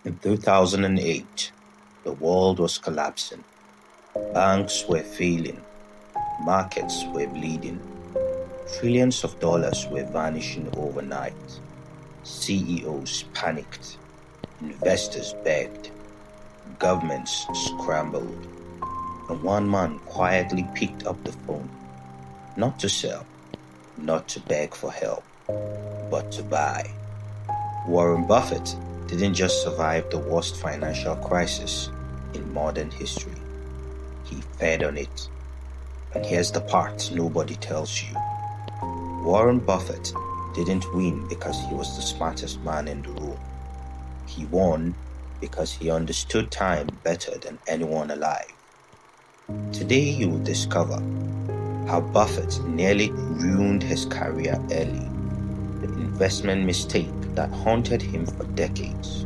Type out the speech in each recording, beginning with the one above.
In 2008, the world was collapsing. Banks were failing. Markets were bleeding. Trillions of dollars were vanishing overnight. CEOs panicked. Investors begged. Governments scrambled. And one man quietly picked up the phone, not to sell, not to beg for help, but to buy. Warren Buffett didn't just survive the worst financial crisis in modern history. He fed on it. And here's the part nobody tells you. Warren Buffett didn't win because he was the smartest man in the room. He won because he understood time better than anyone alive. Today you will discover how Buffett nearly ruined his career early, the investment mistake that haunted him for decades,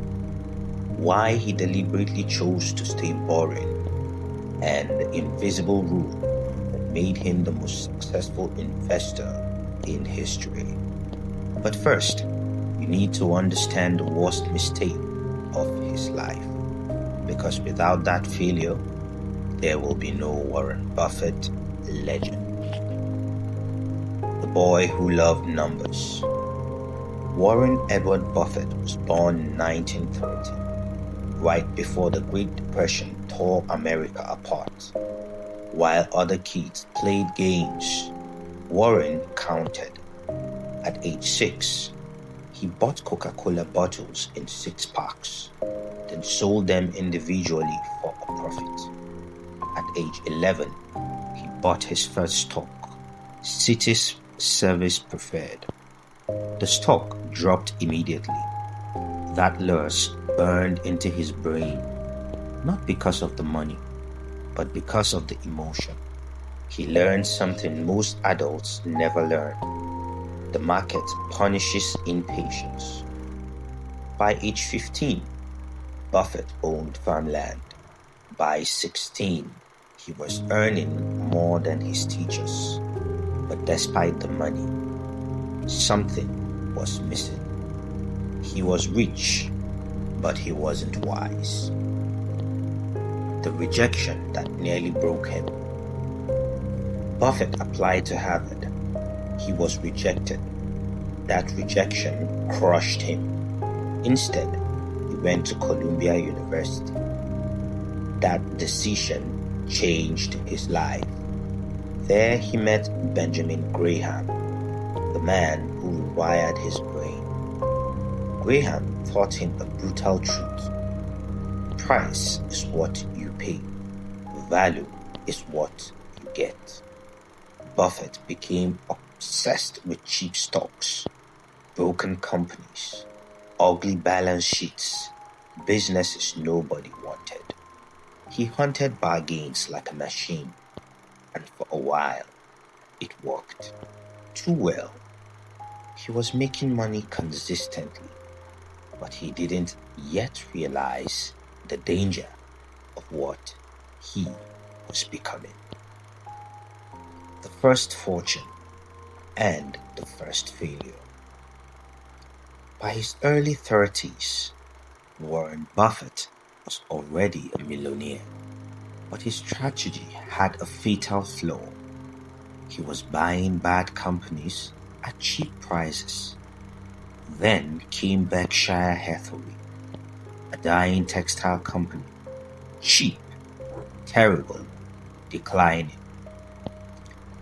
why he deliberately chose to stay boring, and the invisible rule that made him the most successful investor in history. But first, you need to understand the worst mistake of his life, because without that failure, there will be no Warren Buffett legend. The boy who loved numbers. Warren Edward Buffett was born in 1930, right before the Great Depression tore America apart. While other kids played games, Warren counted. At age 6, he bought Coca-Cola bottles in 6-packs, then sold them individually for a profit. At age 11, he bought his first stock, Cities Service Preferred. The stock dropped immediately. That loss burned into his brain, not because of the money, but because of the emotion. He learned something most adults never learn. The market punishes impatience. By age 15, Buffett owned farmland. By 16, he was earning more than his teachers. But despite the money, something was missing. He was rich, but he wasn't wise. The rejection that nearly broke him. Buffett applied to Harvard. He was rejected. That rejection crushed him. Instead, he went to Columbia University. That decision changed his life. There he met Benjamin Graham, the man who rewired his brain. Graham taught him a brutal truth. Price is what you pay. Value is what you get. Buffett became obsessed with cheap stocks, broken companies, ugly balance sheets, businesses nobody wanted. He hunted bargains like a machine, and for a while, it worked. Too well. He was making money consistently, but he didn't yet realize the danger of what he was becoming. The first fortune and the first failure. By his early 30s, Warren Buffett was already a millionaire, but his strategy had a fatal flaw. He was buying bad companies at cheap prices. Then came Berkshire Hathaway, a dying textile company. Cheap, terrible, declining.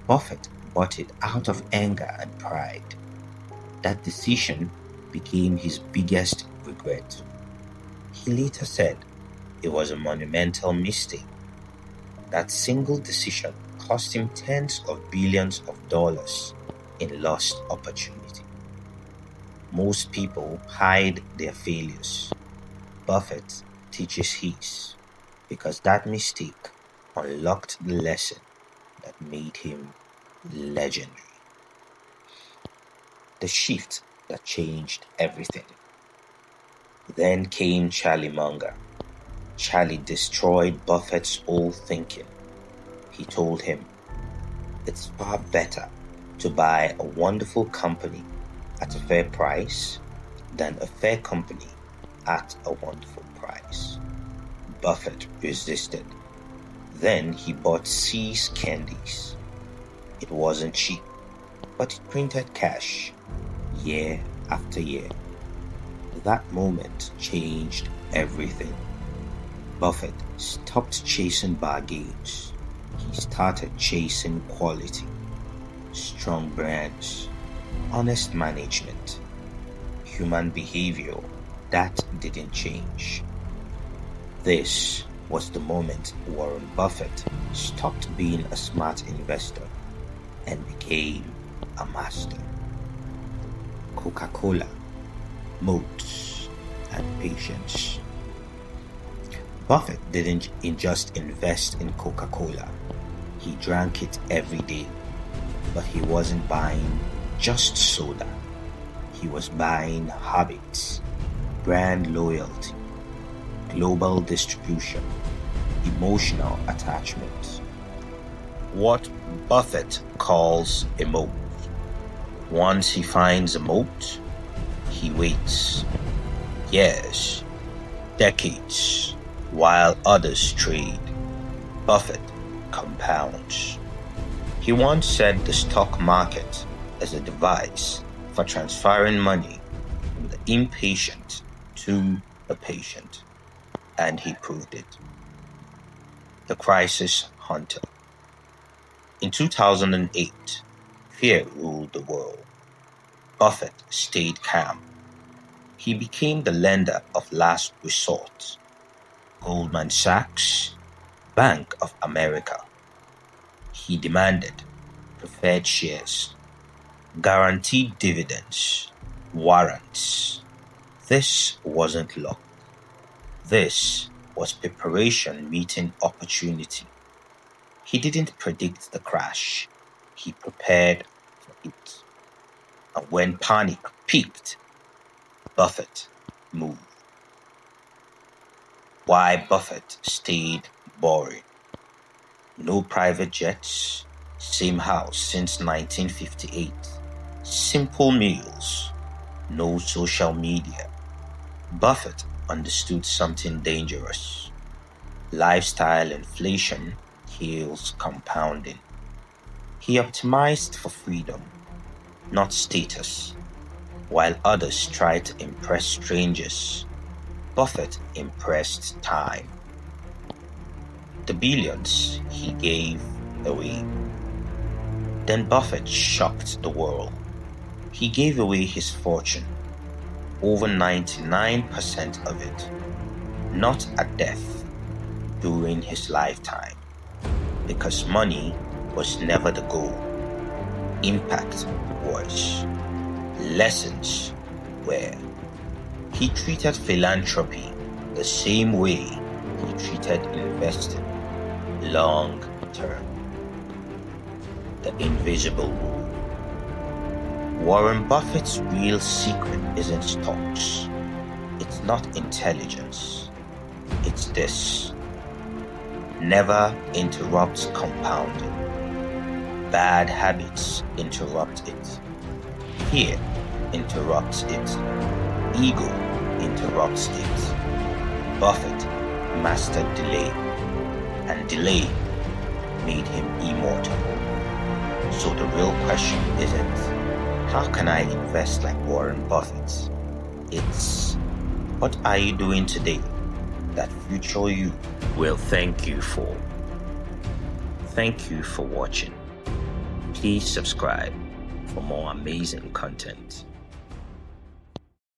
Buffett bought it out of anger and pride. That decision became his biggest regret. He later said it was a monumental mistake. That single decision cost him tens of billions of dollars in lost opportunity. Most people hide their failures. Buffett teaches his, because that mistake unlocked the lesson that made him legendary. The shift that changed everything. Then came Charlie Munger. Charlie destroyed Buffett's old thinking. He told him, it's far better to buy a wonderful company at a fair price than a fair company at a wonderful price. Buffett resisted. Then he bought See's candies. It wasn't cheap, but it printed cash year after year. That moment changed everything. Buffett stopped chasing bargains. He started chasing quality, strong brands, honest management, human behavior that didn't change. This was the moment Warren Buffett stopped being a smart investor and became a master. Coca-Cola, moats, and patience. Buffett didn't just invest in Coca-Cola. He drank it every day. But he wasn't buying just soda. He was buying habits, brand loyalty, global distribution, emotional attachment. What Buffett calls a moat. Once he finds a moat, he waits years, decades, while others trade. Buffett compounds. He once said the stock market is a device for transferring money from the impatient to the patient, and he proved it. The crisis hunter. In 2008, fear ruled the world. Buffett stayed calm. He became the lender of last resort. Goldman Sachs, Bank of America. He demanded preferred shares, guaranteed dividends, warrants. This wasn't luck. This was preparation meeting opportunity. He didn't predict the crash. He prepared for it. And when panic peaked, Buffett moved. Why Buffett stayed boring. No private jets, same house since 1958. Simple meals, no social media. Buffett understood something dangerous. Lifestyle inflation kills compounding. He optimized for freedom, not status. While others tried to impress strangers, Buffett impressed time. The billions he gave away. Then Buffett shocked the world. He gave away his fortune, over 99% of it, not at death, during his lifetime, because money was never the goal. Impact was. Lessons were. He treated philanthropy the same way he treated investing, long term. The invisible rule. Warren Buffett's real secret isn't stocks. It's not intelligence. It's this. Never interrupts compounding. Bad habits interrupt it. Fear interrupts it. Ego interrupts it. Buffett mastered delay, and delay made him immortal. So the real question isn't, how can I invest like Warren Buffett? It's, what are you doing today that future you will thank you for? Thank you for watching. Please subscribe for more amazing content.